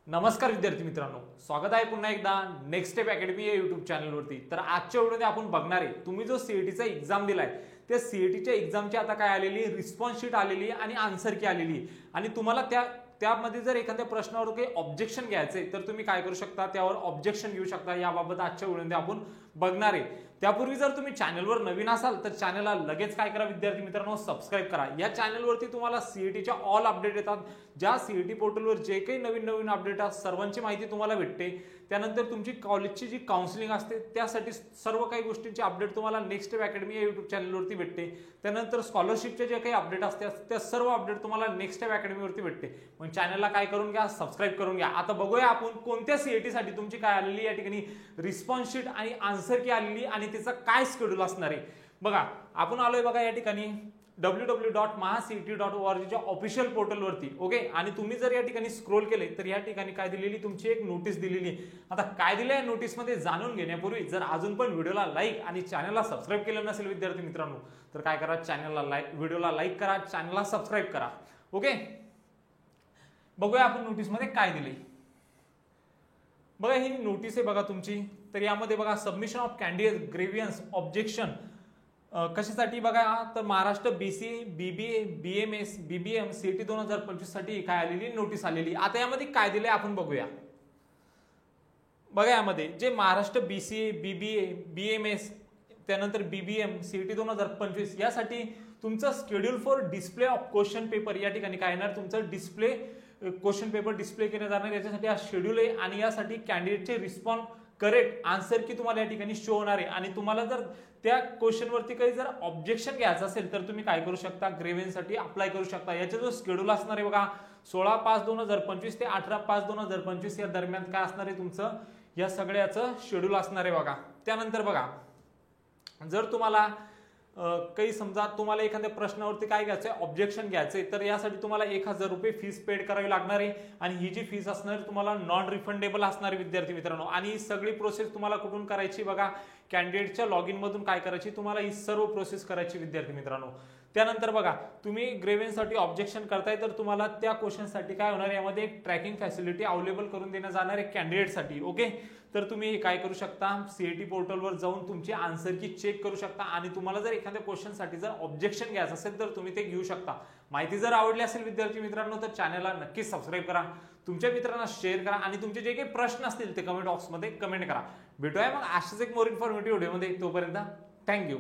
नमस्कार विद्यार्थी मित्रांनो, स्वागत आहे पुन्हा एकदा नेक्स्ट स्टेप अकॅडमी या युट्यूब चॅनलवरती। तर आजच्या व्हिडिओमध्ये आपण बघणार आहे तुम्ही जो सीईटीचा एक्झाम दिलाय त्या सीईटीच्या एक्झामची आता काय आलेली रिस्पॉन्स शीट आलेली आणि आन्सर की आलेली आणि तुम्हाला त्यामध्ये जर एखाद्या प्रश्नावर काही ऑब्जेक्शन घ्यायचंय तर तुम्ही काय करू शकता, त्यावर ऑब्जेक्शन घेऊ शकता। याबाबत आजच्या व्हिडिओमध्ये आपण बघणार आहे। त्यापूर्वी जर तुम्ही चॅनलवर नवीन असाल तर चॅनलला लगेच काय करा विद्यार्थी मित्रांनो, सबस्क्राइब करा। या चॅनलवरती तुम्हाला सीईटीच्या ऑल अपडेट येतात। ज्या सीईटी पोर्टलवर जे काही नवीन अपडेट असतात सर्वांची माहिती तुम्हाला भेटते। त्यानंतर तुमची कॉलेजची जी काउन्सिलिंग असते त्यासाठी सर्व काही गोष्टींची अपडेट तुम्हाला नेक्स्ट स्टेप अकॅडमी या युट्यूब चॅनलवरती भेटते। त्यानंतर स्कॉलरशिपचे जे काही अपडेट असतात त्या सर्व अपडेट तुम्हाला नेक्स्ट स्टेप अकॅडमीवरती भेटते। मग चॅनलला काय करून घ्या, सबस्क्राइब करून घ्या। आता बघूया आपण कोणत्या सीईटी साठी तुमची काय आलेली या ठिकाणी रिस्पॉन्स शीट आणि आन्सर की आलेली आणि त्याचा काय शेड्यूल असणार आहे। बघा आपण आलोय बघा या ठिकाणी www.mahacet.org च्या ऑफिशियल पोर्टलवरती। ओके, आणि तुम्ही जर या ठिकाणी स्क्रोल केले तर या ठिकाणी काय दिलेली तुमची एक नोटीस दिलेली आहे। आता काय दिले या नोटीस मध्ये जाणून घेण्यापूर्वी जर अजून पण व्हिडिओला लाईक आणि चॅनलला सबस्क्राइब केलं नसेल विद्यार्थी मित्रांनो तर काय करा, चॅनलला व्हिडिओला लाईक करा, चॅनलला सबस्क्राइब करा। ओके, बघूया आपण नोटीस मध्ये काय दिले। बघा ही नोटीस आहे बघा तुमची। तर यामध्ये बघा सबमिशन ऑफ कॅन्डिडेट ग्रेव्हियन्स ऑब्जेक्शन कशासाठी बघा, तर Maharashtra BCA BBA BMS BBM CET 2025 साठी काय आलेली नोटीस आलेली। आता यामध्ये काय दिले आपण बघूया। बघा यामध्ये जे महाराष्ट्र बीसीए बीबीए बीएमएस त्यानंतर बीबीएम सीईटी 2025 यासाठी तुमचं schedule for display of question paper या ठिकाणी काय येणार, तुमचं डिस्प्ले क्वेश्चन पेपर डिस्प्ले केले जाणार याच्यासाठी हा शेड्यूल आहे। आणि यासाठी कॅन्डिडेटचे रिस्पॉन्स करेक्ट आन्सर की तुम्हाला या ठिकाणी शो होणार आहे। आणि तुम्हाला जर त्या क्वेश्चन वरती काही जर ऑब्जेक्शन घ्यायचं असेल तर तुम्ही काय करू शकता, ग्रेव्हियन्स साठी अप्लाय करू शकता। याचा जो शेड्यूल असणार आहे बघा 16/5/2025 ते 18/5/2025 या दरम्यान काय असणार आहे तुमचं या सगळ्याचं शेड्यूल असणार आहे बघा। त्यानंतर बघा जर तुम्हाला काही समजा तुम्हाला एखाद्या प्रश्नावरती काय घ्यायचंय, ऑब्जेक्शन घ्यायचंय तर यासाठी तुम्हाला 1000 रुपये फीस पेड करावी लागणार आहे। आणि ही जी फीस असणार तुम्हाला नॉन रिफंडेबल असणार आहे विद्यार्थी मित्रांनो। आणि ही सगळी प्रोसेस तुम्हाला कुठून करायची बघा, कॅन्डिडेटच्या लॉग इन मधून काय करायची, तुम्हाला ही सर्व प्रोसेस करायची विद्यार्थी मित्रांनो। त्यानंतर बघा तुम्ही ग्रेव्हियन्स साठी ऑब्जेक्शन करताय तर तुम्हाला त्या क्वेश्चन साठी काय होणार, यामध्ये एक ट्रॅकिंग फॅसिलिटी अवेलेबल करून देण्यात जाणार आहे कॅन्डिडेट साठी। ओके, तर तुम्ही काय करू शकता, सीईटी पोर्टलवर जाऊन तुमची आन्सर की चेक करू शकता। आणि तुम्हाला जर एखाद्या क्वेश्चन साठी जर ऑब्जेक्शन घ्यायचं असेल तर तुम्ही ते घेऊ शकता। माहिती जर आवडली असेल विद्यार्थी मित्रांनो तर चॅनलला नक्कीच सबस्क्राइब करा, तुमच्या मित्रांना शेअर करा आणि तुमचे जे काही प्रश्न असतील ते कमेंट बॉक्समध्ये कमेंट करा। भेटूया मग अशाच एक मोर इन्फॉर्मेटिव्ह व्हिडिओमध्ये, तोपर्यंत थँक्यू।